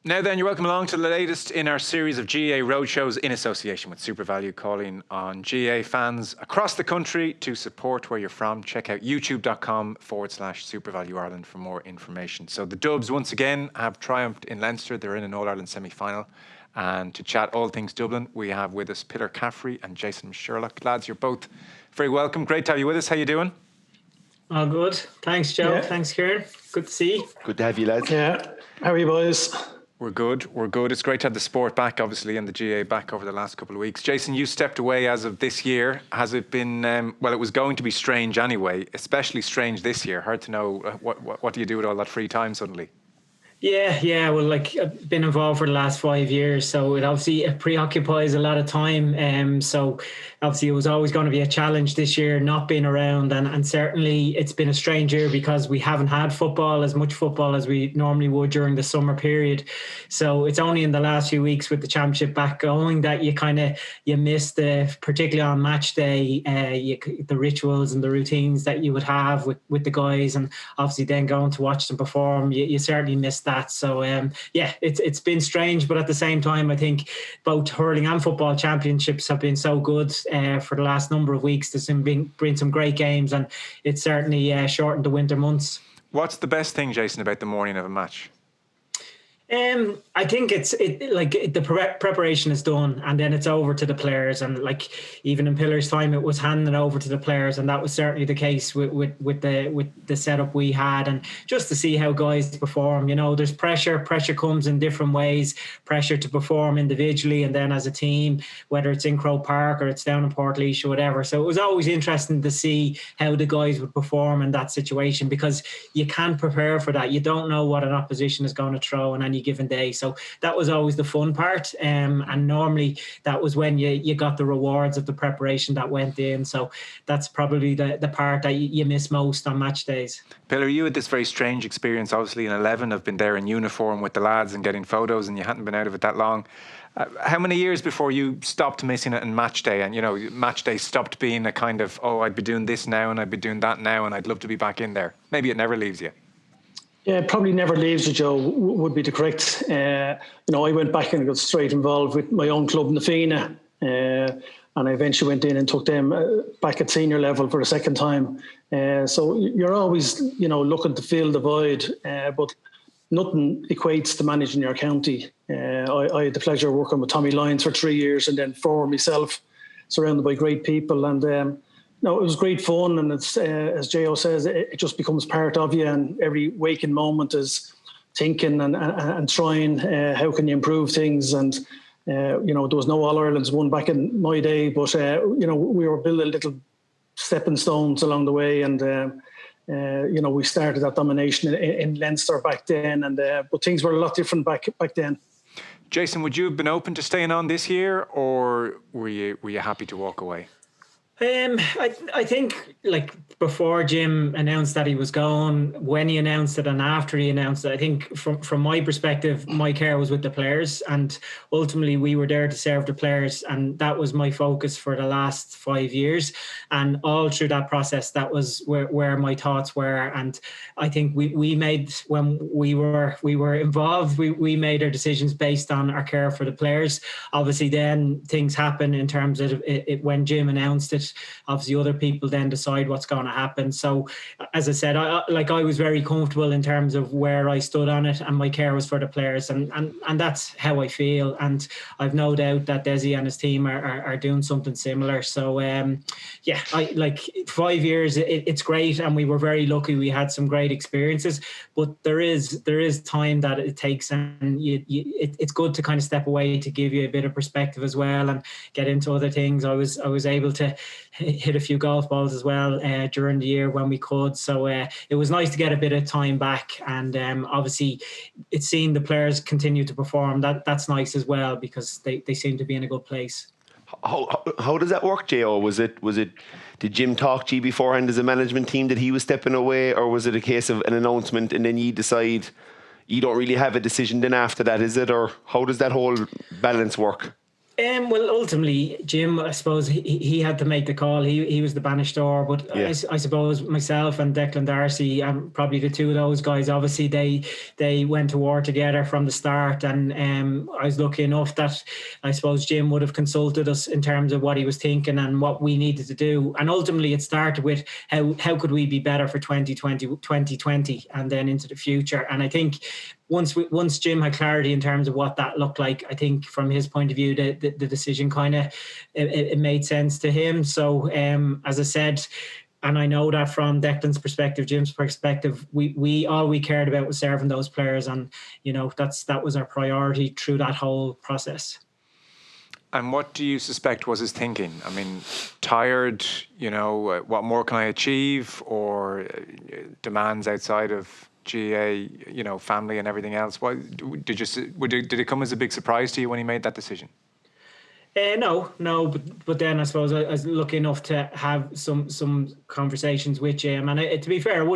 Now then, you're welcome along to the latest in our series of GA roadshows in association with Supervalue, calling on GA fans across the country to support where you're from. Check out youtube.com/Supervalue Ireland for more information. So the Dubs once again have triumphed in Leinster. They're in an All-Ireland semi-final. And to chat all things Dublin, we have with us Peter Caffrey and Jason Sherlock. Lads, you're both very welcome. Great to have you with us. How you doing? All good. Thanks, Joe. Yeah. Thanks, Kieran. Good to see you. Good to have you, lads. Yeah. How are you, boys? We're good. It's great to have the sport back, obviously, and the GA back over the last couple of weeks. Jason, you stepped away as of this year. Has it been, well, it was going to be strange anyway, especially strange this year. Hard to know what do you do with all that free time suddenly? Yeah. Well, I've been involved for the last 5 years, so it preoccupies a lot of time. So obviously it was always going to be a challenge this year not being around, and certainly it's been a strange year because we haven't had as much football as we normally would during the summer period. So it's only in the last few weeks with the championship back going that you miss particularly on match day, the rituals and the routines that you would have with the guys, and obviously then going to watch them perform. You certainly miss that. So it's been strange, but at the same time I think both hurling and football championships have been so good for the last number of weeks. There's been some great games, and it's certainly shortened the winter months. What's the best thing, Jason, about the morning of a match? I think the preparation is done, and then it's over to the players. And even in Pillar's time, it was handing over to the players, and that was certainly the case with the setup we had. And just to see how guys perform, there's pressure. Pressure comes in different ways. Pressure to perform individually, and then as a team, whether it's in Croke Park or it's down in Portlaoise or whatever. So it was always interesting to see how the guys would perform in that situation, because you can't prepare for that. You don't know what an opposition is going to throw on any given day. So that was always the fun part, and normally that was when you got the rewards of the preparation that went in. So that's probably the part that you miss most on match days. Pillar, you had this very strange experience, obviously in 11, have been there in uniform with the lads and getting photos, and you hadn't been out of it that long. How many years before you stopped missing it in match day, and match day stopped being a kind of, I'd be doing this now and I'd be doing that now and I'd love to be back in there? Maybe it never leaves you. Yeah, it probably never leaves you, Joe, would be the correct. I went back and got straight involved with my own club, Nafina, and I eventually went in and took them back at senior level for the second time. So you're always, looking to fill the void, but nothing equates to managing your county. I had the pleasure of working with Tommy Lyons for 3 years, and then 4 myself, surrounded by great people. And no, it was great fun, and it's as J.O. says, it just becomes part of you, and every waking moment is thinking and trying how can you improve things. And there was no All-Irelands won back in my day, but we were building little stepping stones along the way, and we started that domination in Leinster back then, and but things were a lot different back then. Jason, would you have been open to staying on this year, or were you happy to walk away? I think before Jim announced that he was gone, when he announced it and after he announced it, I think from my perspective, my care was with the players, and ultimately we were there to serve the players, and that was my focus for the last 5 years. And all through that process, that was where my thoughts were. And I think we made, when we were involved, we made our decisions based on our care for the players. Obviously then things happen in terms of it when Jim announced it. Obviously other people then decide what's going to happen. So as I said, I was very comfortable in terms of where I stood on it, and my care was for the players, and that's how I feel. And I've no doubt that Desi and his team are doing something similar. So 5 years, it's great, and we were very lucky. We had some great experiences, but there is time that it takes, and it's good to kind of step away to give you a bit of perspective as well and get into other things. I was able to hit a few golf balls as well during the year when we could. So it was nice to get a bit of time back, and obviously it's seen the players continue to perform. That's nice as well, because they seem to be in a good place. How does that work, J.O.? Was it did Jim talk to you beforehand as a management team that he was stepping away, or was it a case of an announcement and then you decide you don't really have a decision then after that, is it? Or how does that whole balance work? Well, ultimately, Jim, I suppose he had to make the call. He was the banished door, but Yeah. I suppose myself and Declan Darcy, probably the two of those guys, obviously they went to war together from the start, and I was lucky enough that I suppose Jim would have consulted us in terms of what he was thinking and what we needed to do. And ultimately, it started with how could we be better for 2020 and then into the future. And I think once Jim had clarity in terms of what that looked like, I think from his point of view, the decision kind of it made sense to him. So as I said, and I know that from Declan's perspective, Jim's perspective, we all we cared about was serving those players, and that was our priority through that whole process. And what do you suspect was his thinking? I mean, tired, what more can I achieve, or demands outside of GA, family and everything else? Did it come as a big surprise to you when he made that decision? No, but then I suppose I was lucky enough to have some conversations with Jim, and to be fair,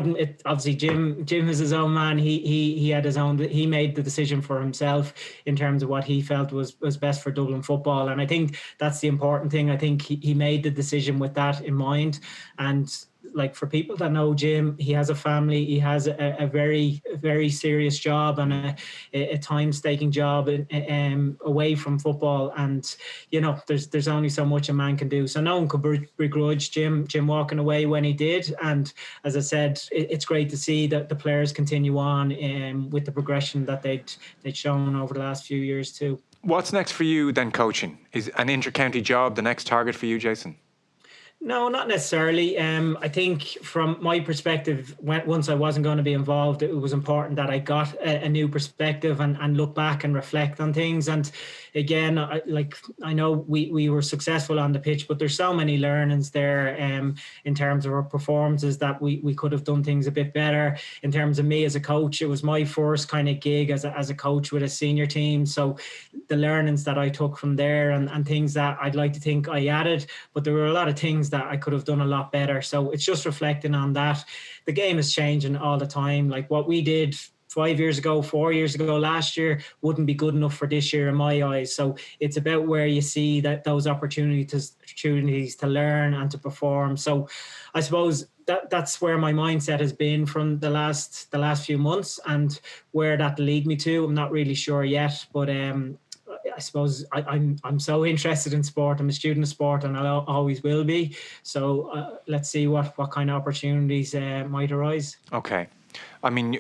obviously Jim is his own man. He had his own. He made the decision for himself in terms of what he felt was best for Dublin football, and I think that's the important thing. I think he made the decision with that in mind, and like for people that know Jim, he has a family, he has a very, very serious job and a time-staking job away from football, and there's only so much a man can do. So no one could begrudge Jim walking away when he did, and as I said, it's great to see that the players continue on with the progression that they'd shown over the last few years too. What's next for you then, coaching? Is an inter-county job the next target for you, Jason? No, not necessarily. I think from my perspective, once I wasn't going to be involved, it was important that I got a new perspective and look back and reflect on things. And again, I know we were successful on the pitch, but there's so many learnings there in terms of our performances that we could have done things a bit better. In terms of me as a coach, it was my first kind of gig as a coach with a senior team. So the learnings that I took from there and things that I'd like to think I added, but there were a lot of things that I could have done a lot better. So it's just reflecting on that. The game is changing all the time. Like what we did 5 years ago, 4 years ago, last year wouldn't be good enough for this year in my eyes. So it's about where you see that those opportunities to learn and to perform. So I suppose that's where my mindset has been from the last few months, and where that'll lead me to, I'm not really sure yet, but I suppose I'm so interested in sport. I'm a student of sport, and I always will be. So let's see what kind of opportunities might arise. Okay, I mean,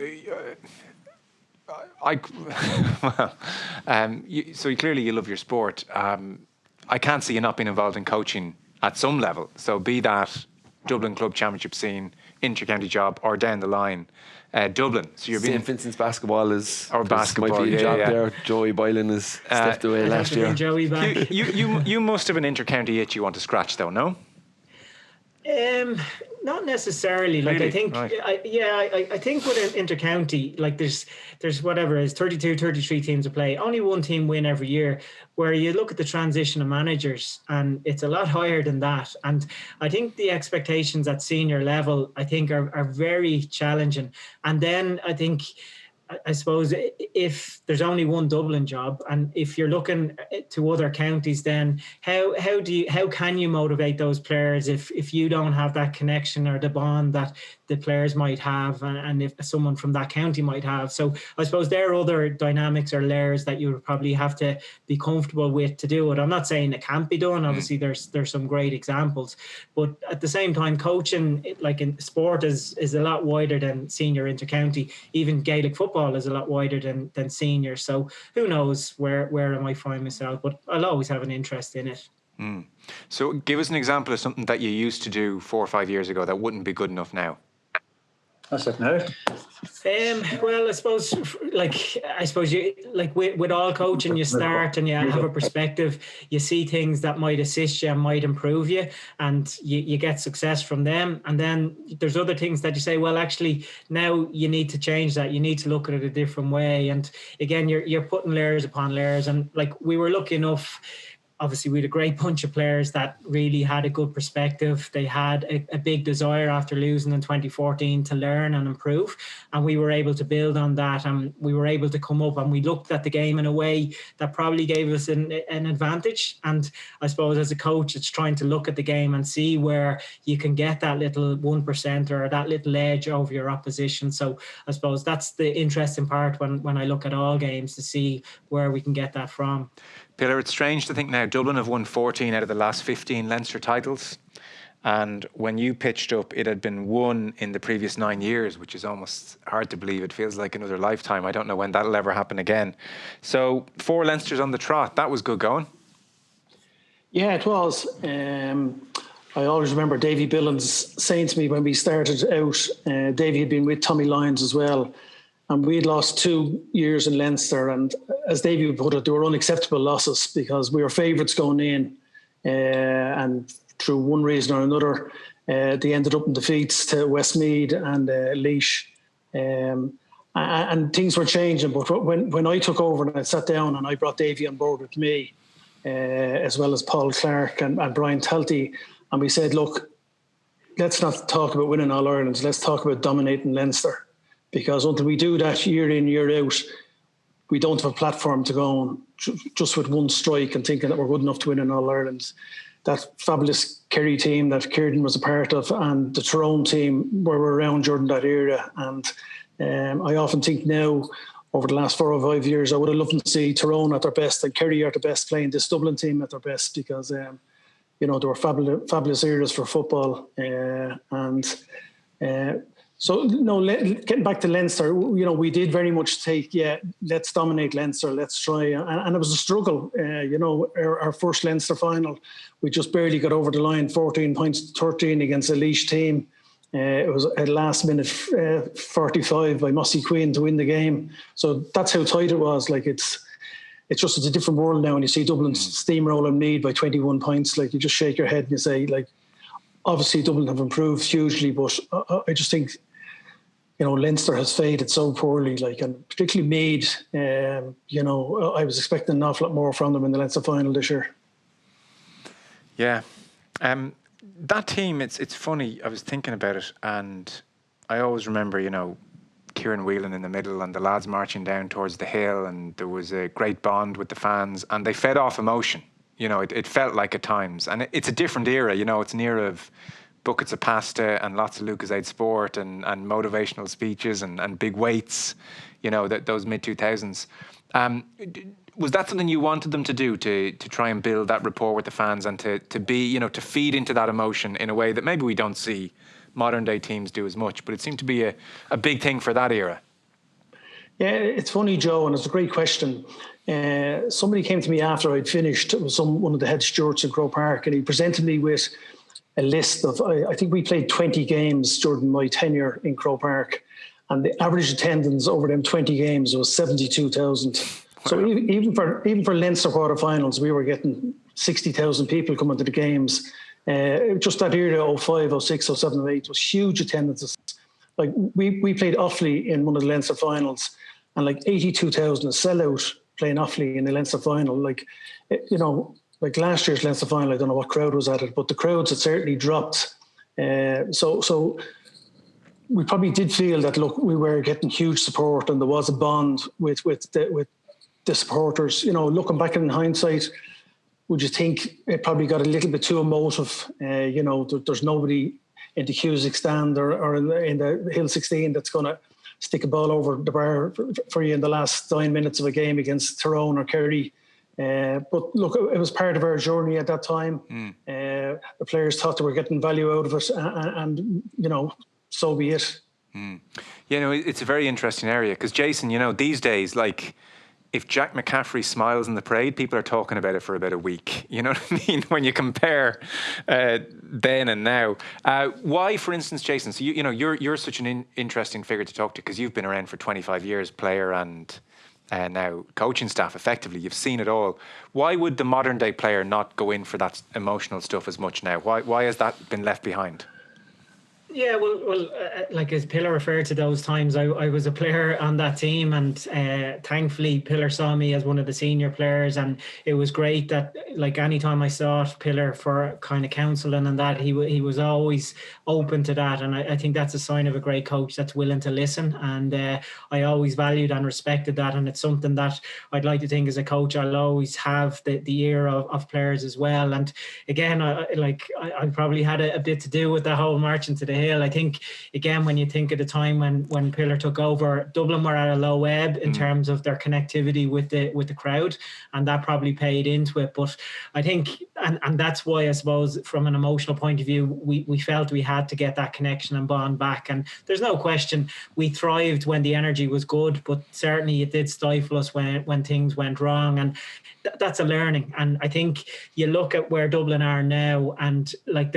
so clearly you love your sport. I can't see you not being involved in coaching at some level. So be that Dublin Club Championship scene, inter-county job, or down the line, Dublin. So you're St. Vincent's basketball basketball, might be a job there. Joey Boylan has stepped away last year. Joey back. You must have an inter-county itch you want to scratch, though, no? Not necessarily. Like Really? I think, right. I think with an inter-county, like there's whatever it is 32, 33 teams to play. Only one team win every year. Where you look at the transition of managers, and it's a lot higher than that. And I think the expectations at senior level, I think, are very challenging. And then I suppose if there's only one Dublin job, and if you're looking to other counties, then how can you motivate those players if you don't have that connection or the bond that the players might have, and if someone from that county might have? So I suppose there are other dynamics or layers that you would probably have to be comfortable with to do it. I'm not saying it can't be done. Obviously, there's some great examples, but at the same time, coaching, like in sport, is a lot wider than senior inter-county. Even Gaelic football is a lot wider than senior. So who knows where I might find myself, but I'll always have an interest in it. So give us an example of something that you used to do 4 or 5 years ago that wouldn't be good enough now. That's it now. Well, I suppose you like with all coaching, you start and you have a perspective. You see things that might assist you and might improve you, and you get success from them. And then there's other things that you say, well, actually, now you need to change that. You need to look at it a different way. And again, you're putting layers upon layers. And like we were lucky enough. Obviously, we had a great bunch of players that really had a good perspective. They had a big desire after losing in 2014 to learn and improve. and we were able to build on that, and we were able to come up, and we looked at the game in a way that probably gave us an advantage. And I suppose as a coach, it's trying to look at the game and see where you can get that little 1% or that little edge over your opposition. So I suppose that's the interesting part when I look at all games, to see where we can get that from. Pillar, it's strange to think now Dublin have won 14 out of the last 15 Leinster titles. And when you pitched up, it had been won in the previous 9 years, which is almost hard to believe. It feels like another lifetime. I don't know when that'll ever happen again. So 4 Leinsters on the trot. That was good going. Yeah, it was. I always remember Davy Billins saying to me when we started out, Davy had been with Tommy Lyons as well, and we'd lost 2 years in Leinster. And as Davy would put it, they were unacceptable losses because we were favourites going in. And through one reason or another, they ended up in defeats to Westmeath and Laois. And things were changing. But when I took over and I sat down and I brought Davy on board with me, as well as Paul Clark and Brian Talty, and we said, look, let's not talk about winning All Irelands. Let's talk about dominating Leinster. Because until we do that year in, year out, we don't have a platform to go on just with one strike and thinking that we're good enough to win an All Ireland. That fabulous Kerry team that Kieran was a part of, and the Tyrone team were around during that era. And I often think now, over the last 4 or 5 years, I would have loved to see Tyrone at their best and Kerry at their best playing this Dublin team at their best, because they were fabulous eras for football. So, getting back to Leinster, we did very much take, let's dominate Leinster, let's try. And it was a struggle. Our first Leinster final, we just barely got over the line, 14 points to 13 against a Laois team. It was a last minute 45 by Mossy Queen to win the game. So that's how tight it was. Like it's a different world now. And you see Dublin steamrolling Meath by 21 points. Like, you just shake your head and you say, like, obviously Dublin have improved hugely, but I just think, Leinster has faded so poorly, and particularly Meath. I was expecting an awful lot more from them in the Leinster final this year. Yeah. That team, it's funny, I was thinking about it, and I always remember, Kieran Whelan in the middle and the lads marching down towards the hill, and there was a great bond with the fans, and they fed off emotion. It felt like at times, and it's a different era. It's an era of buckets of pasta and lots of Lucasade Sport and motivational speeches and big weights, those mid-2000s. Was that something you wanted them to do, to try and build that rapport with the fans and to be, to feed into that emotion in a way that maybe we don't see modern day teams do as much, but it seemed to be a big thing for that era? Yeah, it's funny, Joe, and it's a great question. Somebody came to me after I'd finished. It was one of the head stewards in Croke Park, and he presented me with a list of, I think we played 20 games during my tenure in Croke Park, and the average attendance over them 20 games was 72,000. So even for Leinster quarterfinals, we were getting 60,000 people coming to the games. Just that era, 05, 06, 07, 08, was huge attendances. Like, we played Offaly in one of the Leinster finals, and 82,000 a sellout playing Offaly in the Leinster final. Like last year's Leinster final, I don't know what crowd was at it, but the crowds had certainly dropped. So we probably did feel that, look, we were getting huge support, and there was a bond with the supporters. Looking back in hindsight, would you think it probably got a little bit too emotive? There's nobody in the Cusack stand or in the Hill 16 that's going to stick a ball over the bar for you in the last 9 minutes of a game against Tyrone or Kerry. But look, it was part of our journey at that time. The players thought they were getting value out of it, and so be it. It's a very interesting area, because Jason, these days, if Jack McCaffrey smiles in the parade, people are talking about it for about a week. You know what I mean? When you compare then and now. Why, for instance, Jason? So you're such an interesting figure to talk to, because you've been around for 25 years, player and now coaching staff. Effectively, you've seen it all. Why would the modern day player not go in for that emotional stuff as much now? Why has that been left behind? Yeah, like as Pillar referred to those times, I was a player on that team, and thankfully Pillar saw me as one of the senior players, and it was great that like anytime I sought Pillar for kind of counselling and that, he was always open to that, and I think that's a sign of a great coach that's willing to listen, and I always valued and respected that, and it's something that I'd like to think as a coach I'll always have the ear of players as well. And again, I probably had a bit to do with the whole march into the hill. I think again, when you think of the time when Pillar took over, Dublin were at a low ebb in terms of their connectivity with the crowd, and that probably paid into it. But I think, and that's why I suppose from an emotional point of view, we felt we had to get that connection and bond back. And there's no question we thrived when the energy was good, but certainly it did stifle us when things went wrong. And that's a learning. And I think you look at where Dublin are now, and like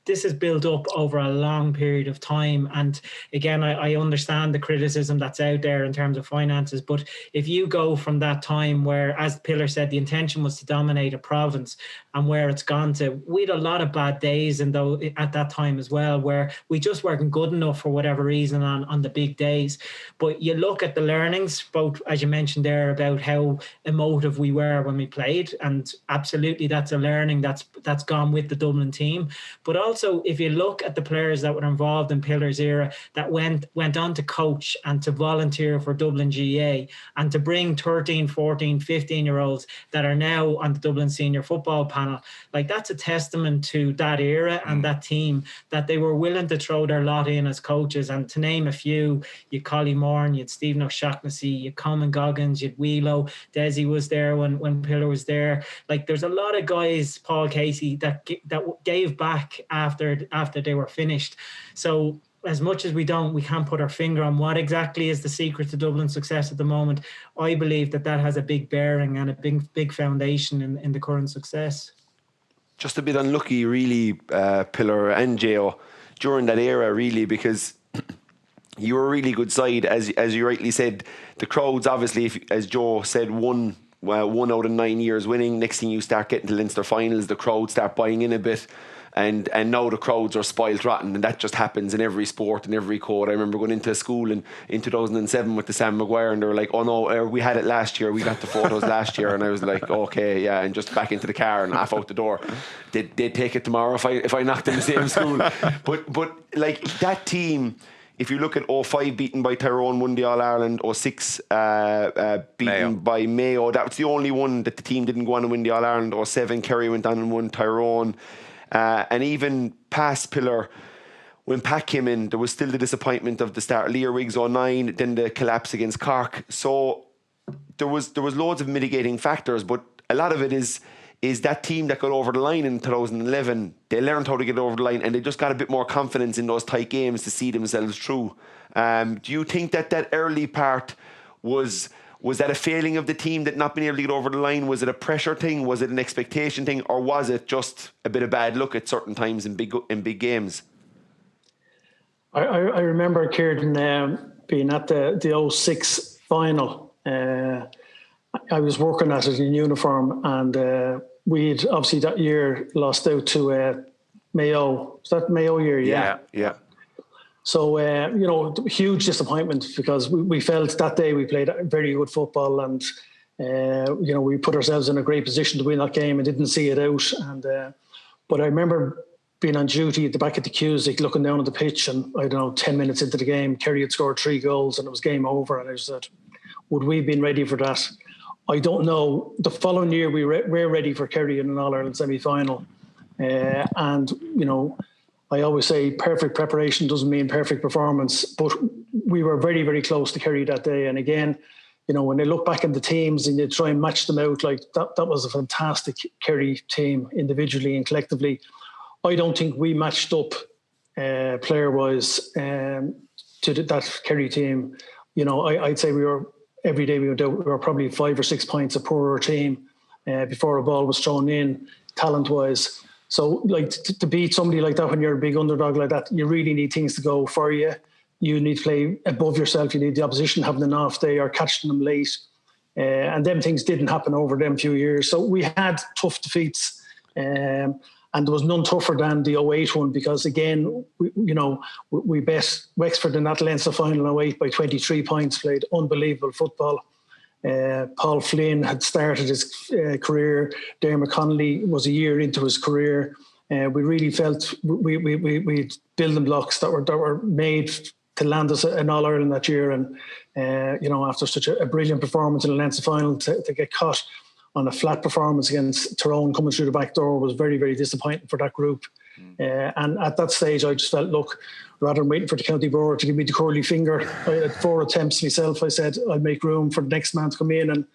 this is built up over a long period of time. And again, I understand the criticism that's out there in terms of finances, but if you go from that time where, as Pillar said, the intention was to dominate a province, and where it's gone to, we had a lot of bad days at that time as well, where we just weren't good enough for whatever reason on the big days. But you look at the learnings, both as you mentioned there about how emotive we were when we played, and absolutely that's a learning that's gone with the Dublin team. But also if you look at the players that were involved in Pillar's era that went on to coach and to volunteer for Dublin GA, and to bring 13, 14, 15-year-olds that are now on the Dublin senior football panel, like that's a testament to that era and that team, that they were willing to throw their lot in as coaches. And to name a few, you had Collie Moran, you had Stephen O'Shaughnessy, you had Coleman Goggins, you had Wheelo, Desi was there when Pillar was there. Like there's a lot of guys, Paul Casey, that gave back after they were finished. So as much as we can't put our finger on what exactly is the secret to Dublin's success at the moment, I believe that has a big bearing and a big foundation in the current success. Just a bit unlucky, really, Pillar and J.O. during that era, really, because you were a really good side, as you rightly said. The crowds, obviously, as Joe said, one out of 9 years winning. Next thing you start getting to Leinster finals, the crowds start buying in a bit. And now the crowds are spoiled rotten, and that just happens in every sport and every code. I remember going into school in 2007 with the Sam Maguire, and they were like, "Oh no, we had it last year. We got the photos last year." And I was like, "Okay, yeah," and just back into the car and half out the door. They'd take it tomorrow if I knocked in the same school. But like that team. If you look at 05 beaten by Tyrone, won the All-Ireland, 06 beaten by Mayo, that was the only one that the team didn't go on and win the All-Ireland. 07 Kerry went on and won Tyrone. And even past Pillar, when Pat came in, there was still the disappointment of the start. Lear Wiggs 09, then the collapse against Cork. So there was loads of mitigating factors, but a lot of it is that team that got over the line in 2011. They learned how to get over the line, and they just got a bit more confidence in those tight games to see themselves through. Do you think that early part was that a failing of the team, that not being able to get over the line? Was it a pressure thing? Was it an expectation thing? Or was it just a bit of bad luck at certain times in big games? I remember, Kieran, being at the 06 final. I was working at it in uniform, and we'd obviously that year lost out to Mayo. Was that Mayo year? Yeah. So, huge disappointment, because we felt that day we played very good football, and, we put ourselves in a great position to win that game and didn't see it out. And but I remember being on duty at the back of the Cusick, looking down at the pitch, and 10 minutes into the game, Kerry had scored 3 goals and it was game over. And I said, would we have been ready for that? I don't know. The following year, we were ready for Kerry in an All-Ireland semi-final. And, I always say perfect preparation doesn't mean perfect performance, but we were very, very close to Kerry that day. And again, when they look back at the teams and you try and match them out, like that was a fantastic Kerry team individually and collectively. I don't think we matched up player-wise to that Kerry team. I'd say every day we went out, we were probably 5 or 6 points a poorer team before a ball was thrown in, talent-wise. So, like, to beat somebody like that when you're a big underdog like that, you really need things to go for you. You need to play above yourself. You need the opposition having an off day or catching them late. And them things didn't happen over them few years. So we had tough defeats. And And there was none tougher than the 08 one because, again, we bet Wexford in that Leinster final in 08 by 23 points, played unbelievable football. Paul Flynn had started his career. Dermot Connolly was a year into his career. We really felt we had building blocks that were made to land us in All Ireland that year. And, after such a brilliant performance in the Leinster final, to get caught on a flat performance against Tyrone coming through the back door was very, very disappointing for that group. And at that stage, I just felt, look, rather than waiting for the county board to give me the curly finger, I had 4 attempts myself. I said I'd make room for the next man to come in and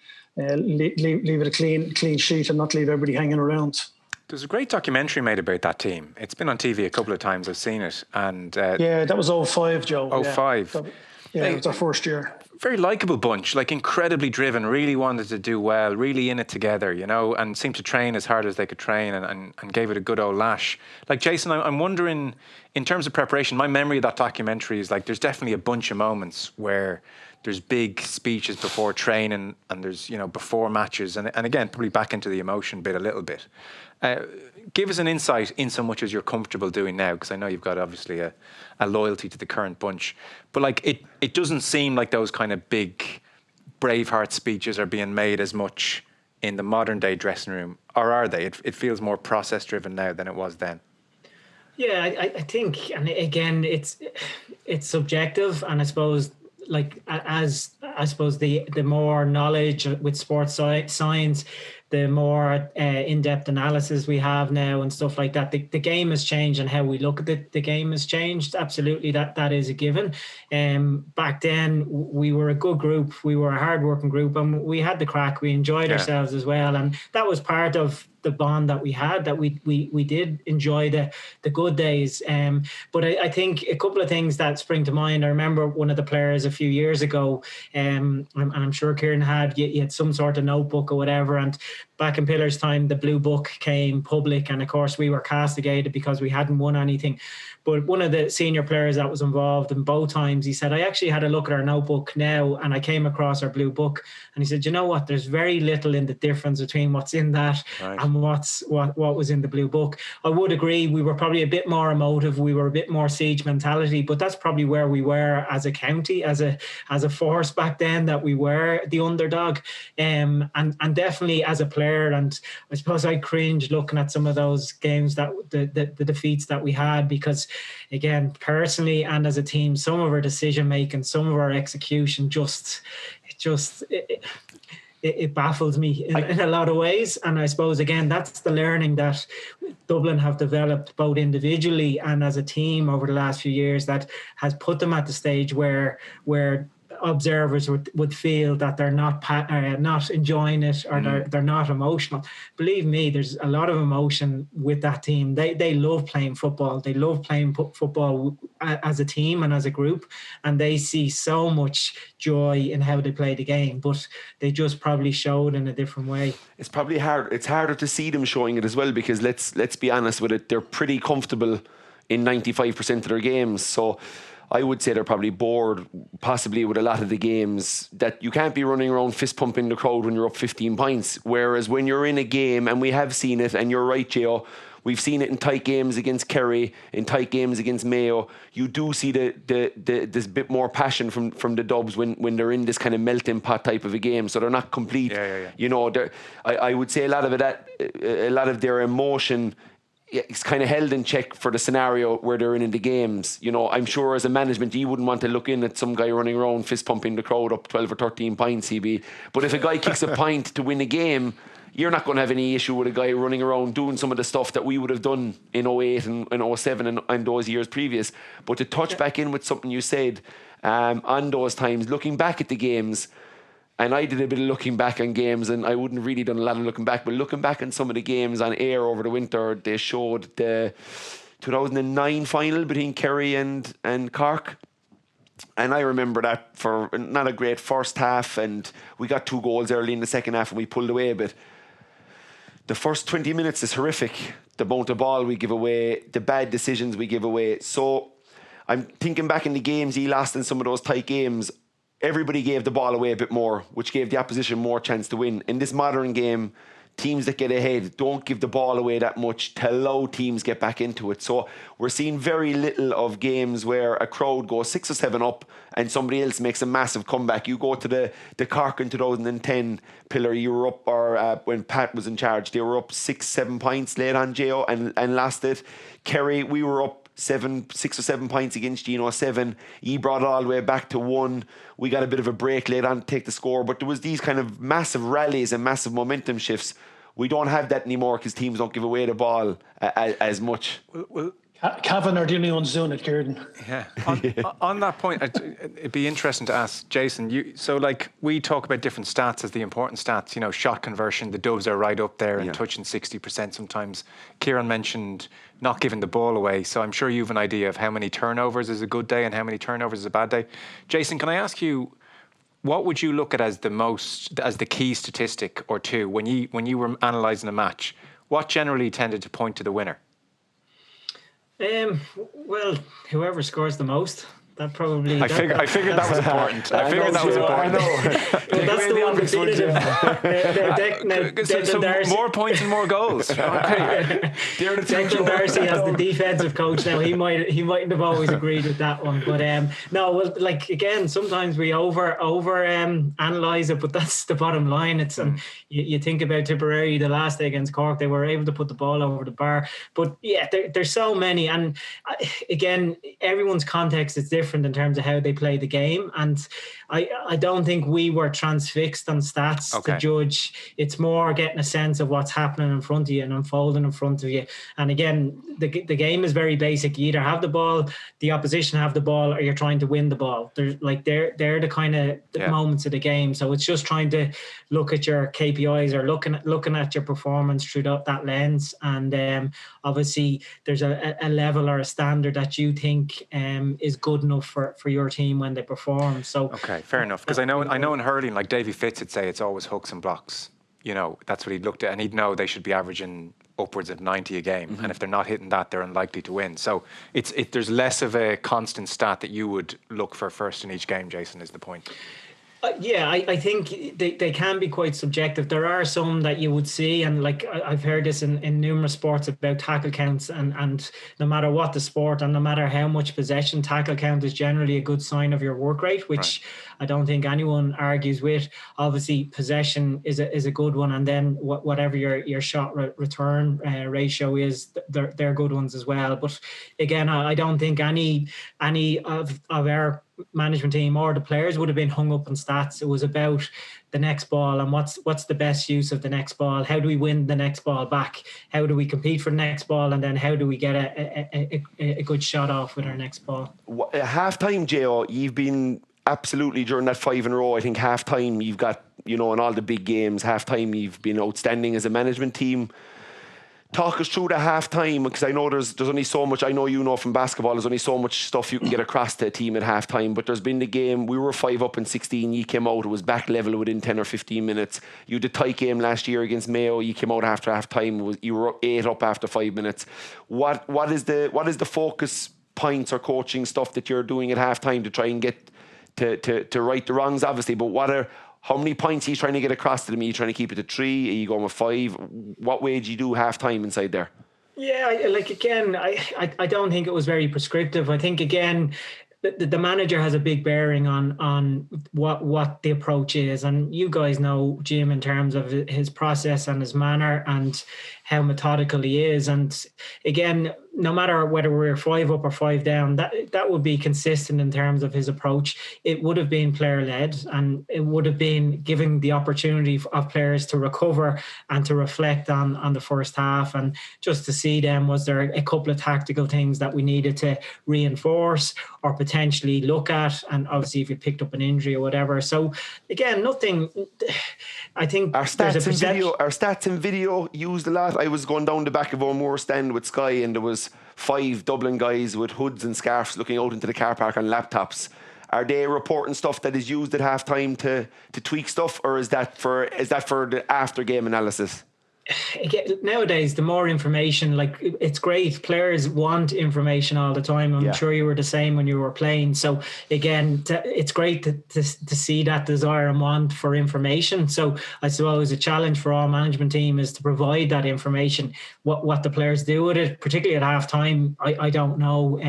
leave it a clean sheet and not leave everybody hanging around. There's a great documentary made about that team. It's been on TV a couple of times. I've seen it. And that was 05, Joe. 05. Yeah, it was our first year. Very likeable bunch, like incredibly driven, really wanted to do well, really in it together, and seemed to train as hard as they could train and gave it a good old lash. Like, Jason, I'm wondering, in terms of preparation, my memory of that documentary is like there's definitely a bunch of moments where there's big speeches before training and there's, before matches and again, probably back into the emotion bit a little bit. Give us an insight in so much as you're comfortable doing now, because I know you've got obviously a loyalty to the current bunch. But like it doesn't seem like those kind of big Braveheart speeches are being made as much in the modern day dressing room, or are they? It feels more process driven now than it was then. Yeah, I think, and again, it's subjective, and I suppose the more knowledge with sports science, the more in-depth analysis we have now and stuff like that. The game has changed, and how we look at it, the game has changed. Absolutely, that is a given. Back then, we were a good group. We were a hard-working group, and we had the crack. We enjoyed ourselves as well, and that was part of the bond that we had, that we did enjoy the good days. But I think a couple of things that spring to mind. I remember one of the players a few years ago, and I'm sure Kieran you had some sort of notebook or whatever, and back in Pillar's time, the Blue Book came public, and of course we were castigated because we hadn't won anything. But one of the senior players that was involved in both times, he said, I actually had a look at our notebook now and I came across our Blue Book. And he said, you know what, there's very little in the difference between what's in that and what was in the Blue Book. I would agree, we were probably a bit more emotive, we were a bit more siege mentality, but that's probably where we were as a county, as a force back then, that we were the underdog. And definitely as a player, and I suppose I cringe looking at some of those games, that the defeats that we had, because again, personally and as a team, some of our decision making, some of our execution it baffles me in a lot of ways. And I suppose, again, that's the learning that Dublin have developed both individually and as a team over the last few years, that has put them at the stage where observers would feel that they're not enjoying it, or they're not emotional. Believe me, there's a lot of emotion with that team. They love playing football. They love playing football as a team and as a group, and they see so much joy in how they play the game, but they just probably show it in a different way. It's probably hard. It's harder to see them showing it as well, because let's be honest with it, they're pretty comfortable in 95% of their games. So I would say they're probably bored, possibly, with a lot of the games, that you can't be running around fist pumping the crowd when you're up 15 points. Whereas when you're in a game, and we have seen it, and you're right, Gio, we've seen it in tight games against Kerry, in tight games against Mayo. You do see this bit more passion from the Dubs when they're in this kind of melting pot type of a game. So they're not complete. Yeah. You know, I would say a lot of their emotion, it's kind of held in check for the scenario where they're in the games. You know, I'm sure as a management, you wouldn't want to look in at some guy running around fist pumping the crowd up 12 or 13 points, CB. But if a guy kicks a pint to win a game, you're not going to have any issue with a guy running around doing some of the stuff that we would have done in 08 and 07 and those years previous. But to touch back in with something you said on those times, looking back at the games, and I did a bit of looking back on games, and I wouldn't really done a lot of looking back, but looking back on some of the games on air over the winter, they showed the 2009 final between Kerry and Cork. And I remember that for not a great first half, and we got 2 goals early in the second half and we pulled away a bit. The first 20 minutes is horrific. The amount of ball we give away, the bad decisions we give away. So I'm thinking back in the games he lost in some of those tight games, everybody gave the ball away a bit more, which gave the opposition more chance to win. In this modern game, teams that get ahead don't give the ball away that much to allow teams get back into it. So we're seeing very little of games where a crowd goes 6 or 7 up and somebody else makes a massive comeback. You go to the Cork in 2010 pillar, you were up, or when Pat was in charge, they were up 6-7 points late on Gio and lost it. Kerry, we were up 6 or 7 points against Gino 7. He brought it all the way back to 1. We got a bit of a break late on to take the score, but there was these kind of massive rallies and massive momentum shifts. We don't have that anymore because teams don't give away the ball as much. Well, Cavan are the only ones doing it, Kieran. yeah. On that point, it'd be interesting to ask Jason. So, like, we talk about different stats as the important stats. You know, shot conversion, the Dubs are right up there and touching 60% sometimes. Kieran mentioned not giving the ball away. So I'm sure you have an idea of how many turnovers is a good day and how many turnovers is a bad day. Jason, can I ask you, what would you look at as the key statistic or two when you were analysing a match? What generally tended to point to the winner? Well, whoever scores the most. That probably. I figured that was important. I figured that was important. Well, that's the one definitive. More points and more goals. Okay. Declan Darcy has the defensive coach now. He mightn't have always agreed with that one, but no. Well, like again, sometimes we over analyze it, but that's the bottom line. It's you think about Tipperary the last day against Cork, they were able to put the ball over the bar, but yeah, there's so many, and again, everyone's context is different in terms of how they play the game, and I don't think we were transfixed on stats to judge. It's more getting a sense of what's happening in front of you and unfolding in front of you. And again, the game is very basic. You either have the ball, the opposition have the ball, or you're trying to win the ball. They're the kind of moments of the game. So it's just trying to look at your KPIs or looking at your performance through that lens. And obviously there's a level or a standard that you think is good enough for your team when they perform. So fair enough. Because I know in hurling, like Davy Fitz would say, it's always hooks and blocks. You know, that's what he'd looked at, and he'd know they should be averaging upwards of 90 a game, and if they're not hitting that, they're unlikely to win. So there's less of a constant stat that you would look for first in each game, Jason, is the point. I think they can be quite subjective. There are some that you would see, and like I've heard this in numerous sports about tackle counts, and no matter what the sport and no matter how much possession, tackle count is generally a good sign of your work rate, which I don't think anyone argues with. Obviously, possession is a good one, and then whatever your shot return ratio is, they're good ones as well. But again, I don't think any of our management team or the players would have been hung up on stats. It was about the next ball and what's the best use of the next ball. How do we win the next ball back? How do we compete for the next ball? And then how do we get a good shot off with our next ball? Half time, Jo, you've been absolutely, during that 5 in a row, I think half time you've got, in all the big games, half time you've been outstanding as a management team. Talk us through the half time, because I know there's only so much. I know from basketball, there's only so much stuff you can get across to a team at half time. But there's been the game, we were 5 up in 16, you came out, it was back level within 10 or 15 minutes. You did tight game last year against Mayo, you came out after half time, you were 8 up after 5 minutes. What is the focus points or coaching stuff that you're doing at half time to try and get to right the wrongs, obviously, but how many points are you trying to get across to them? Are you trying to keep it to 3? Are you going with 5? What way do you do half time inside there? Yeah, I don't think it was very prescriptive. I think, again, the manager has a big bearing on what the approach is. And you guys know Jim in terms of his process and his manner and how methodical he is. And again, no matter whether we're 5 up or 5 down, that would be consistent in terms of his approach. It would have been player-led, and it would have been giving the opportunity of players to recover and to reflect on the first half, and just to see them, was there a couple of tactical things that we needed to reinforce or potentially look at, and obviously if you picked up an injury or whatever. So again, nothing. I think our stats and video used a lot. I was going down the back of O'Moore stand with Sky, and there was 5 Dublin guys with hoods and scarves looking out into the car park on laptops. Are they reporting stuff that is used at half time to tweak stuff, or is that for the after game analysis? again, nowadays, the more information, like it's great. Players want information all the time. I'm sure you were the same when you were playing. So again, it's great to see that desire and want for information. So I suppose a challenge for our management team is to provide that information. What the players do with it, particularly at halftime, I don't know.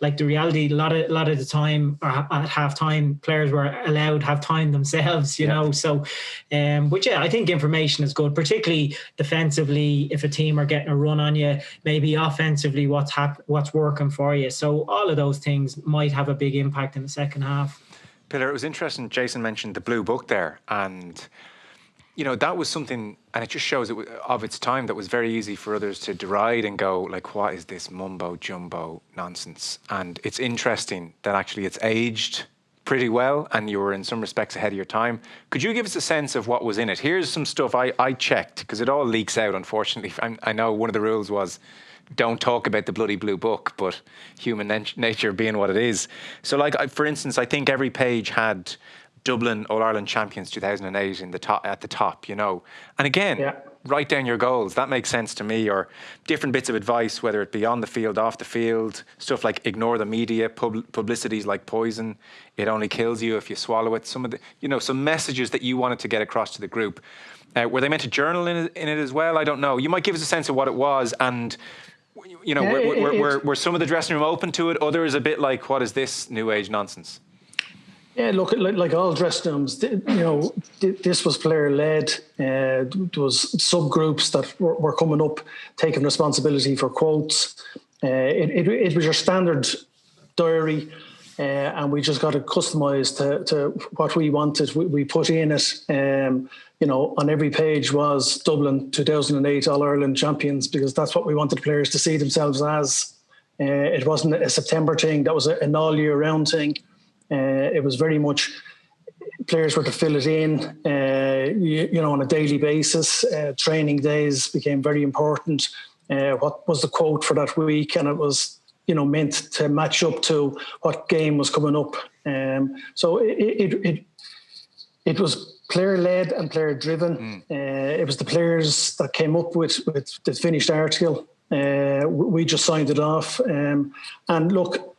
Like the reality, a lot of the time at halftime, players were allowed have time themselves. You know. So, but yeah, I think information is good, particularly defensively, if a team are getting a run on you, maybe offensively, what's working for you. So all of those things might have a big impact in the second half. Pillar, it was interesting. Jason mentioned the blue book there, and that was something, and it just shows it of its time, that was very easy for others to deride and go like, what is this mumbo jumbo nonsense? And it's interesting that actually it's aged pretty well, and you were in some respects ahead of your time. Could you give us a sense of what was in it? Here's some stuff I checked, because it all leaks out, unfortunately. I know one of the rules was don't talk about the bloody blue book, but human nature being what it is. So like, for instance, I think every page had Dublin All-Ireland champions 2008 at the top, and again, write down your goals. That makes sense to me. Or different bits of advice, whether it be on the field, off the field, stuff like ignore the media, publicity's like poison. It only kills you if you swallow it. Some of the, some messages that you wanted to get across to the group. Were they meant to journal in it as well? I don't know. You might give us a sense of what it was, and were some of the dressing room open to it? Others a bit like, what is this new age nonsense? Yeah, look, like all dressing rooms, this was player-led. There was subgroups that were coming up, taking responsibility for quotes. It was your standard diary, and we just got it customised to what we wanted. We put in it, on every page was Dublin 2008 All-Ireland champions, because that's what we wanted players to see themselves as. It wasn't a September thing. That was an all-year-round thing. It was very much players were to fill it in, on a daily basis. Training days became very important. What was the quote for that week? And it was, meant to match up to what game was coming up. So it was player-led and player-driven. It was the players that came up with the finished article. We just signed it off. And look,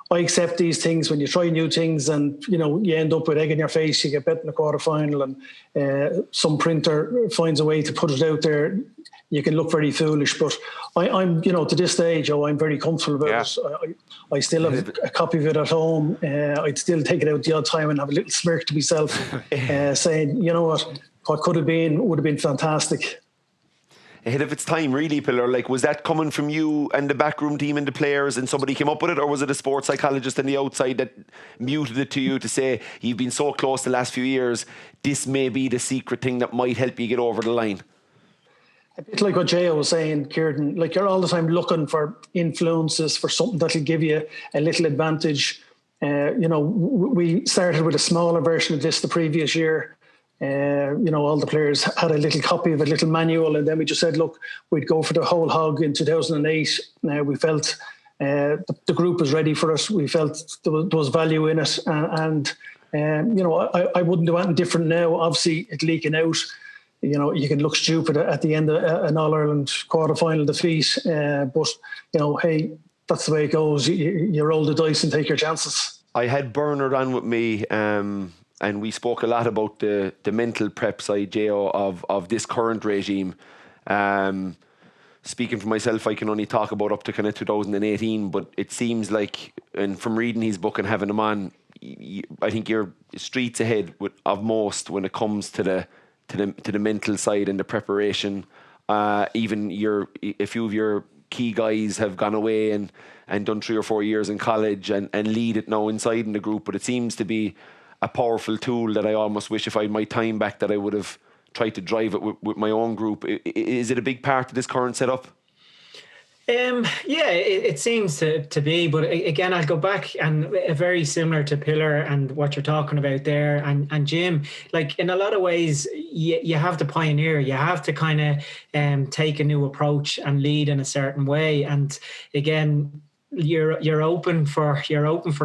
I accept these things when you try new things and, you end up with egg in your face, you get bet in the quarterfinal, and some printer finds a way to put it out there. You can look very foolish, but I'm to this stage, I'm very comfortable about it. I still have a copy of it at home. I'd still take it out the odd time and have a little smirk to myself, saying, what could have been would have been fantastic. Ahead of its time, really, Pillar. Like, was that coming from you and the backroom team and the players, and somebody came up with it, or was it a sports psychologist on the outside that muted it to you to say, you've been so close the last few years, this may be the secret thing that might help you get over the line? A bit like what Jay was saying, Kieran, like you're all the time looking for influences, for something that'll give you a little advantage. We started with a smaller version of this the previous year. All the players had a little copy of a little manual, and then we just said, look, we'd go for the whole hog in 2008. We felt the group was ready for us. We felt there was value in it, and I wouldn't do anything different now. Obviously, it leaking out. You can look stupid at the end of an All-Ireland quarter-final defeat, but hey, that's the way it goes. You roll the dice and take your chances. I had Bernard on with me, and we spoke a lot about the mental prep side, Jo, of this current regime. Speaking for myself, I can only talk about up to kind of 2018, but it seems like, and from reading his book and having him on, I think you're streets ahead of most when it comes to the mental side and the preparation. Even a few of your key guys have gone away and done 3 or 4 years in college and lead it now inside in the group, but it seems to be a powerful tool that I almost wish, if I had my time back, that I would have tried to drive it with my own group. Is it a big part of this current setup? It seems to be, but again, I'll go back and very similar to Pillar and what you're talking about there, and Jim. Like, in a lot of ways, you have to pioneer. You have to kind of take a new approach and lead in a certain way. And again, you're open for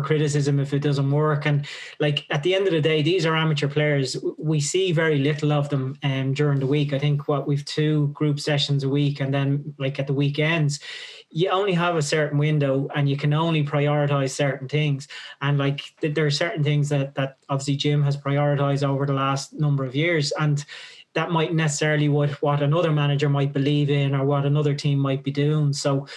criticism if it doesn't work. And like at the end of the day, these are amateur players. We see very little of them during the week. I think we've 2 group sessions a week, and then like at the weekends, you only have a certain window and you can only prioritize certain things. And like there are certain things that obviously Jim has prioritized over the last number of years, and that might necessarily what another manager might believe in or what another team might be doing. So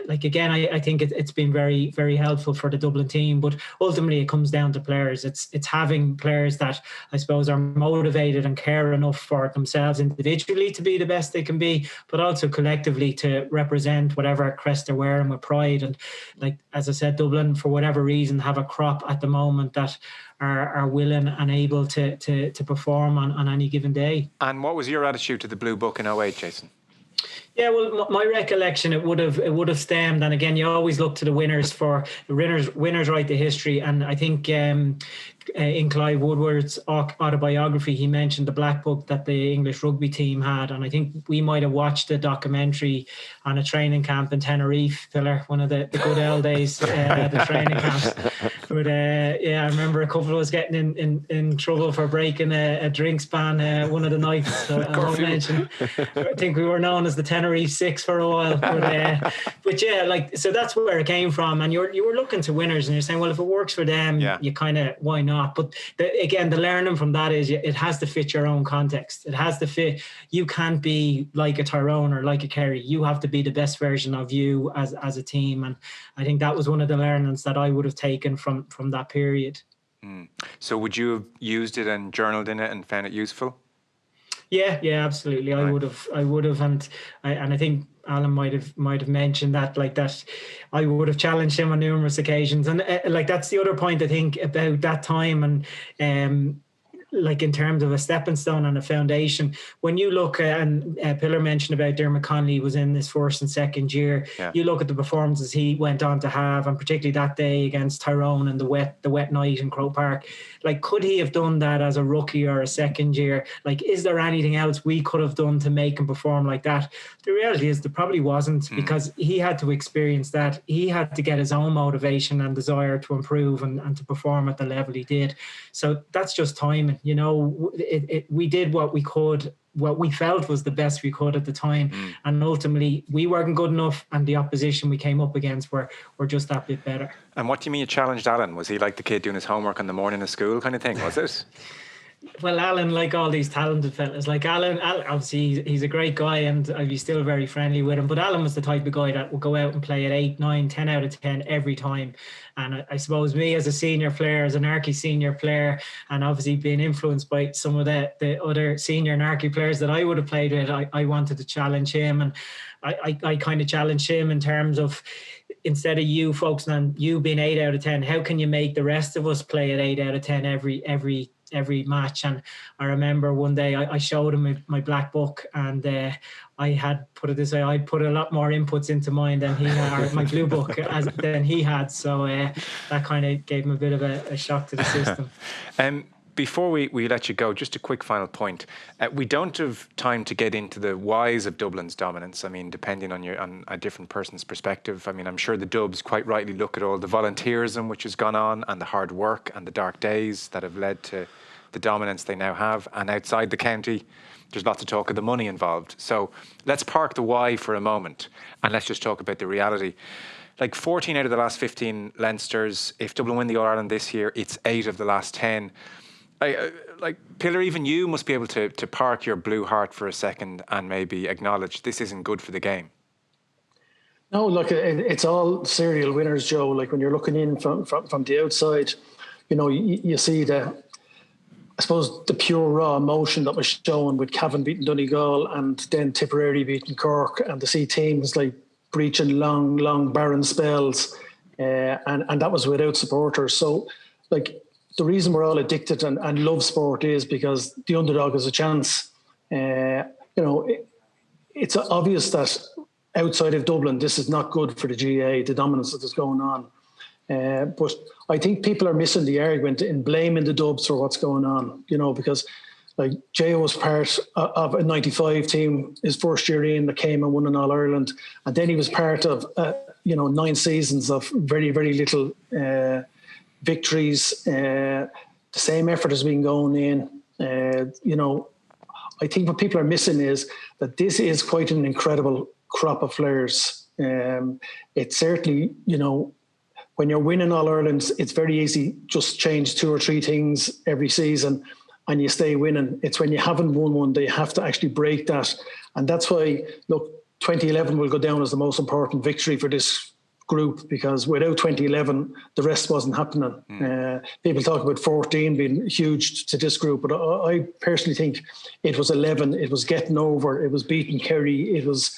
like again, I think it's been very, very helpful for the Dublin team, but ultimately it comes down to players. It's having players that I suppose are motivated and care enough for themselves individually to be the best they can be, but also collectively to represent whatever crest they're wearing with pride. And like, as I said, Dublin, for whatever reason, have a crop at the moment that are willing and able to perform on any given day. And what was your attitude to the Blue Book in 08, Jason? Yeah, well, my recollection, it would have stemmed, and again, you always look to the winners for winners write the history, and I think in Clive Woodward's autobiography, he mentioned the black book that the English rugby team had, and I think we might have watched the documentary on a training camp in Tenerife, Pillar, one of the good old days, the training camps. But yeah, I remember a couple of us getting in trouble for breaking a drinks ban one of the nights. So I won't mention. I think we were known as the Tenerife Six for a while. But yeah, like, so that's where it came from. And you were looking to winners, and you're saying, well, if it works for them, you kind of, why not? But again, the learning from that is it has to fit your own context. It has to fit. You can't be like a Tyrone or like a Kerry. You have to be the best version of you as a team. And I think that was one of the learnings that I would have taken from that period. So would you have used it and journaled in it and found it useful? Yeah, absolutely. Right. I would have, and I think Alan might have mentioned that, like, that I would have challenged him on numerous occasions, and like that's the other point I think about that time, and like in terms of a stepping stone and a foundation. When you look and Pillar mentioned about Dermot Connolly was in his first and second year. You look at the performances he went on to have, and particularly that day against Tyrone and the wet night in Croke Park. Like, could he have done that as a rookie or a second year? Like, is there anything else we could have done to make him perform like that? The reality is there probably wasn't, because he had to experience that. He had to get his own motivation and desire to improve and to perform at the level he did. So that's just timing. You know, we did what we could, what we felt was the best we could at the time. And ultimately, we weren't good enough, and the opposition we came up against were just that bit better. And what do you mean you challenged Alan? Was he like the kid doing his homework in the morning of school kind of thing, was it? Well, Alan, like all these talented fellas, like Alan obviously he's a great guy, and I'd be still very friendly with him. But Alan was the type of guy that would go out and play at 8, 9, 10 out of 10 every time. And I suppose me as a senior player, as an Narky senior player, and obviously being influenced by some of the other senior Narky players that I would have played with, I wanted to challenge him. And I kind of challenged him in terms of, instead of you focusing on you being 8 out of 10, how can you make the rest of us play at 8 out of 10 every match? And I remember one day I showed him my black book, and I had put it this way, I put a lot more inputs into mine than he had, my blue book, than he had. So that kind of gave him a bit of a shock to the system. Before we let you go, just a quick final point. We don't have time to get into the whys of Dublin's dominance. I mean, depending on a different person's perspective. I mean, I'm sure the Dubs quite rightly look at all the volunteerism which has gone on, and the hard work and the dark days that have led to the dominance they now have. And outside the county, there's lots of talk of the money involved. So let's park the why for a moment, and let's just talk about the reality. Like 14 out of the last 15 Leinsters. If Dublin win the All-Ireland this year, it's 8 of the last 10. Like, Pillar, even you must be able to park your blue heart for a second and maybe acknowledge this isn't good for the game. No, look, it's all serial winners, Joe. Like, when you're looking in from the outside, you know, you see I suppose the pure raw emotion that was shown with Cavan beating Donegal and then Tipperary beating Cork, and to see teams like breaching long barren spells, and that was without supporters. So, like, the reason we're all addicted and love sport is because the underdog has a chance. You know, it's obvious that outside of Dublin, this is not good for the GAA, the dominance that is going on. But I think people are missing the argument in blaming the Dubs for what's going on, you know, because like Jay was part of a 95 team his first year in that came and won an All-Ireland. And then he was part of 9 seasons of very, very little victories. The same effort has been going in. I think what people are missing is that this is quite an incredible crop of players. It's certainly, when you're winning All Ireland, it's very easy, just change 2 or 3 things every season and you stay winning. It's when you haven't won one that you have to actually break that. And that's why, look, 2011 will go down as the most important victory for this group, because without 2011, the rest wasn't happening. People talk about 14 being huge to this group, but I personally think it was 11. It was getting over. It was beating Kerry. It was,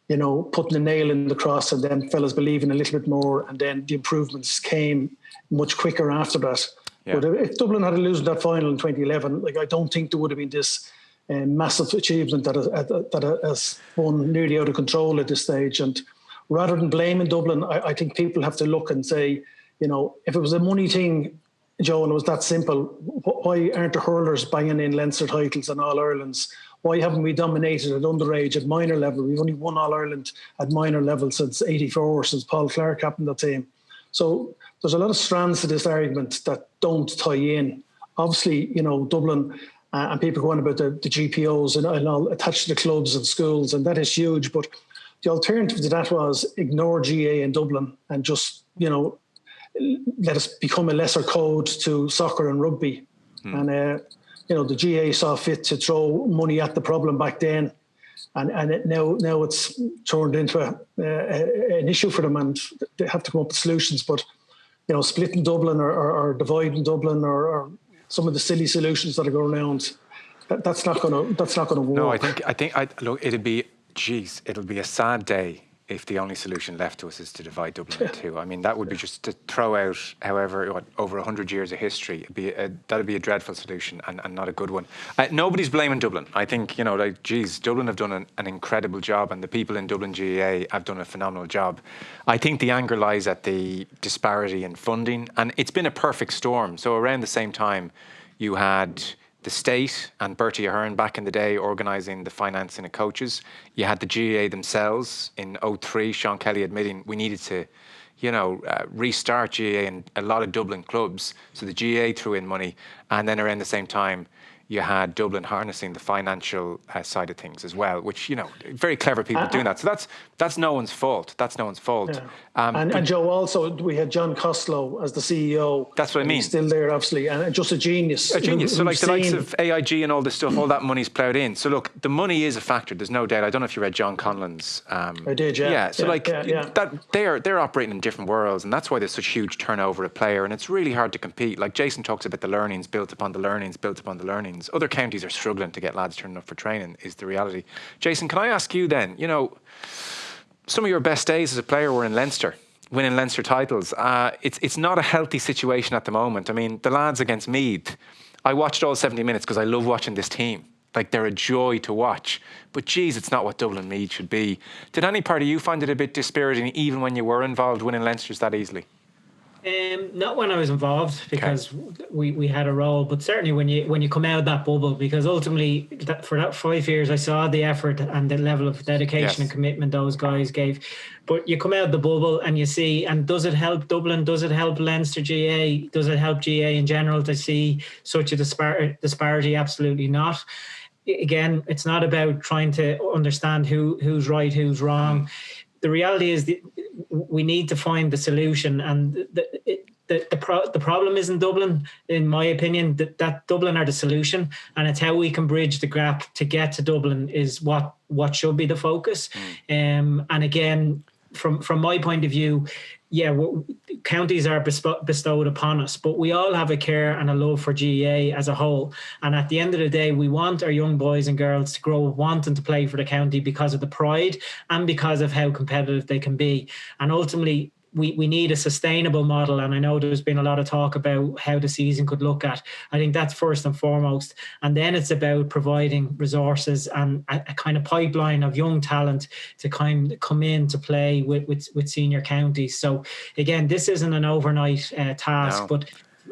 putting a nail in the cross, and then fellas believing a little bit more, and then the improvements came much quicker after that. Yeah. But if Dublin had losing that final in 2011, I don't think there would have been this massive achievement that has spun nearly out of control at this stage. And rather than blaming Dublin, I think people have to look and say, if it was a money thing, Joe, and it was that simple, why aren't the hurlers banging in Leinster titles and All Irelands? Why haven't we dominated at underage, at minor level? We've only won All Ireland at minor level since '84, since Paul Clark captained that team. So there's a lot of strands to this argument that don't tie in. Obviously, Dublin and people going about the GPOs and all attached to the clubs and schools, and that is huge. But the alternative to that was ignore GA in Dublin and just, let us become a lesser code to soccer and rugby. And, the GA saw fit to throw money at the problem back then. And now it's turned into an issue for them, and they have to come up with solutions. But, splitting Dublin or dividing Dublin or some of the silly solutions that are going around, that's not going to work. No, I think look, it'll be a sad day if the only solution left to us is to divide Dublin in 2. I mean, that would be just to throw out, over 100 years of history. That'd be a dreadful solution and not a good one. Nobody's blaming Dublin. I think, Dublin have done an incredible job, and the people in Dublin GAA have done a phenomenal job. I think the anger lies at the disparity in funding, and it's been a perfect storm. So around the same time, you had the state and Bertie Ahern back in the day organising the financing of coaches. You had the GAA themselves in 2003, Sean Kelly admitting we needed to, restart GAA in a lot of Dublin clubs. So the GAA threw in money. And then around the same time, you had Dublin harnessing the financial side of things as well, which, very clever people doing that. So that's no one's fault. That's no one's fault. Yeah. And Joe, also, we had John Costello as the CEO. That's what I mean. He's still there, obviously, and just a genius. A genius. So the likes of AIG and all this stuff, all that money's ploughed in. So look, the money is a factor. There's no doubt. I don't know if you read John Conlon's. I did, yeah. Yeah. So that they're operating in different worlds, and that's why there's such huge turnover of player, and it's really hard to compete. Like Jason talks about the learnings built upon the learnings built upon the learnings. Other counties are struggling to get lads turning up for training, is the reality. Jason, can I ask you then, some of your best days as a player were in Leinster, winning Leinster titles. It's not a healthy situation at the moment. I mean, the lads against Meath, I watched all 70 minutes because I love watching this team. Like, they're a joy to watch. But geez, it's not what Dublin Meath should be. Did any part of you find it a bit dispiriting even when you were involved winning Leinsters that easily? Not when I was involved, because we had a role, but certainly when you come out of that bubble, because ultimately for that 5 years I saw the effort and the level of dedication and commitment those guys gave. But you come out of the bubble and you see, and does it help Dublin? Does it help Leinster GA? Does it help GA in general to see such a disparity? Absolutely not. Again, it's not about trying to understand who's right, who's wrong. The reality is we need to find the solution, and the problem isn't Dublin, in my opinion. That Dublin are the solution, and it's how we can bridge the gap to get to Dublin is what should be the focus. And again, from my point of view, counties are bestowed upon us, but we all have a care and a love for GAA as a whole. And at the end of the day, we want our young boys and girls to grow up wanting to play for the county because of the pride and because of how competitive they can be. And ultimately, we need a sustainable model, and I know there's been a lot of talk about how the season could look at. I think that's first and foremost, and then it's about providing resources and a kind of pipeline of young talent to kind of come in to play with senior counties. So again, this isn't an overnight task, but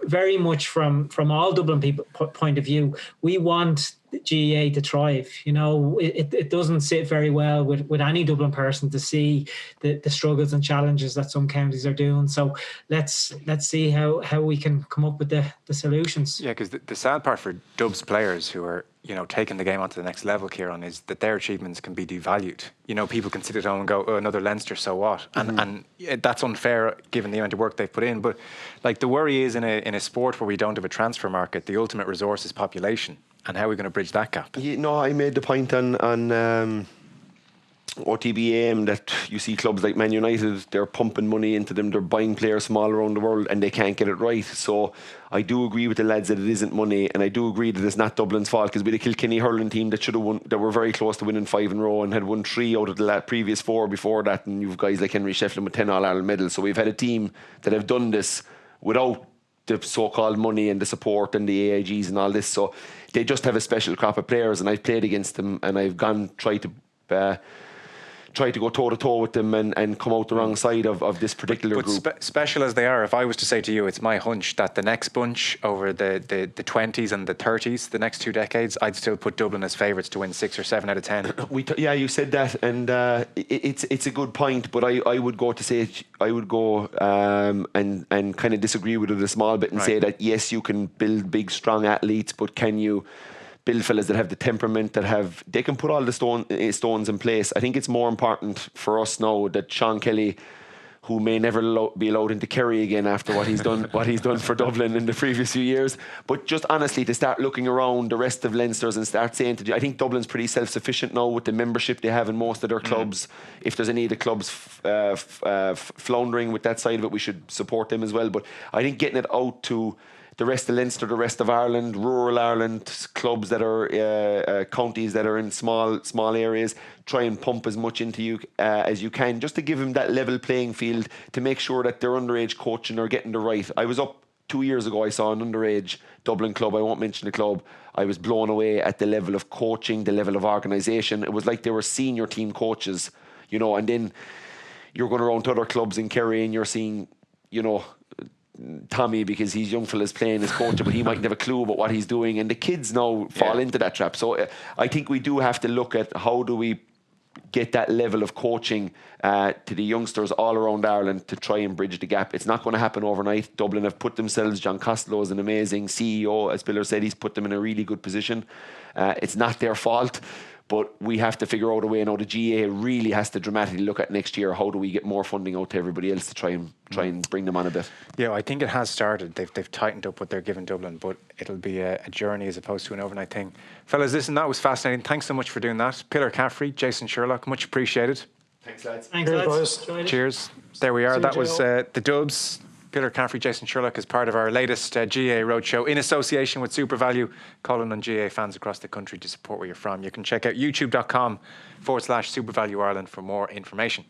very much from all Dublin people point of view, we want GAA to thrive. You know, it doesn't sit very well with any Dublin person to see the struggles and challenges that some counties are doing. So let's see how we can come up with the solutions. Yeah, because the sad part for Dubs players who are, you know, taking the game onto the next level, Kieran, is that their achievements can be devalued. You know, people can sit at home and go, oh, another Leinster, so what? And that's unfair given the amount of work they've put in. But like the worry is in a sport where we don't have a transfer market, the ultimate resource is population. And how are we going to bridge that gap? Yeah, no, I made the point on OTB AM that you see clubs like Man United, they're pumping money into them, they're buying players from all around the world and they can't get it right. So I do agree with the lads that it isn't money, and I do agree that it's not Dublin's fault, because we had a Kilkenny hurling team that should have won, that were very close to winning 5 in a row and had won 3 out of the previous 4 before that, and you've guys like Henry Shefflin with 10 All-Ireland medals. So we've had a team that have done this without the so-called money and the support and the AIGs and all this. So they just have a special crop of players, and I've played against them, and I've tried to go toe-to-toe with them and come out the wrong side of this particular group. Special as they are, if I was to say to you, it's my hunch that the next bunch over the 20s and the 30s, the next 2 decades, I'd still put Dublin as favourites to win 6 or 7 out of 10. Yeah, you said that, and it's a good point, but I would go to say, I would go and kind of disagree with it a small bit and say that yes, you can build big, strong athletes, but can you build fellas that have the temperament, they can put all the stones in place. I think it's more important for us now that Sean Kelly, who may never be allowed into Kerry again after what he's done for Dublin in the previous few years, but just honestly to start looking around the rest of Leinster's and start saying I think Dublin's pretty self-sufficient now with the membership they have in most of their clubs. If there's any of the clubs floundering with that side of it, we should support them as well. But I think getting it out to the rest of Leinster, the rest of Ireland, rural Ireland, clubs that are counties that are in small areas, try and pump as much into you as you can, just to give them that level playing field, to make sure that their underage coaching are getting the right. I was up 2 years ago, I saw an underage Dublin club, I won't mention the club. I was blown away at the level of coaching, the level of organisation. It was like they were senior team coaches, you know, and then you're going around to other clubs in Kerry and you're seeing, you know, Tommy, because he's young fellas playing as coach, but he mightn't have a clue about what he's doing, and the kids now fall into that trap. So I think we do have to look at how do we get that level of coaching to the youngsters all around Ireland to try and bridge the gap. It's not going to happen overnight. Dublin have put themselves, John Costello is an amazing CEO, as Pillar said, he's put them in a really good position. It's not their fault, but we have to figure out a way now. The GA really has to dramatically look at next year, how do we get more funding out to everybody else to try and bring them on a bit. Yeah, I think it has started. They've tightened up what they're giving Dublin, but it'll be a journey as opposed to an overnight thing. Fellas, listen, that was fascinating. Thanks so much for doing that. Pillar Caffrey, Jason Sherlock, much appreciated. Thanks, lads. Thanks, lads. Cheers. There we are. That was the Dubs. Pillar Caffrey, Jason Sherlock is part of our latest GA Roadshow in association with Supervalue, calling on GA fans across the country to support where you're from. You can check out youtube.com/Supervalue Ireland for more information.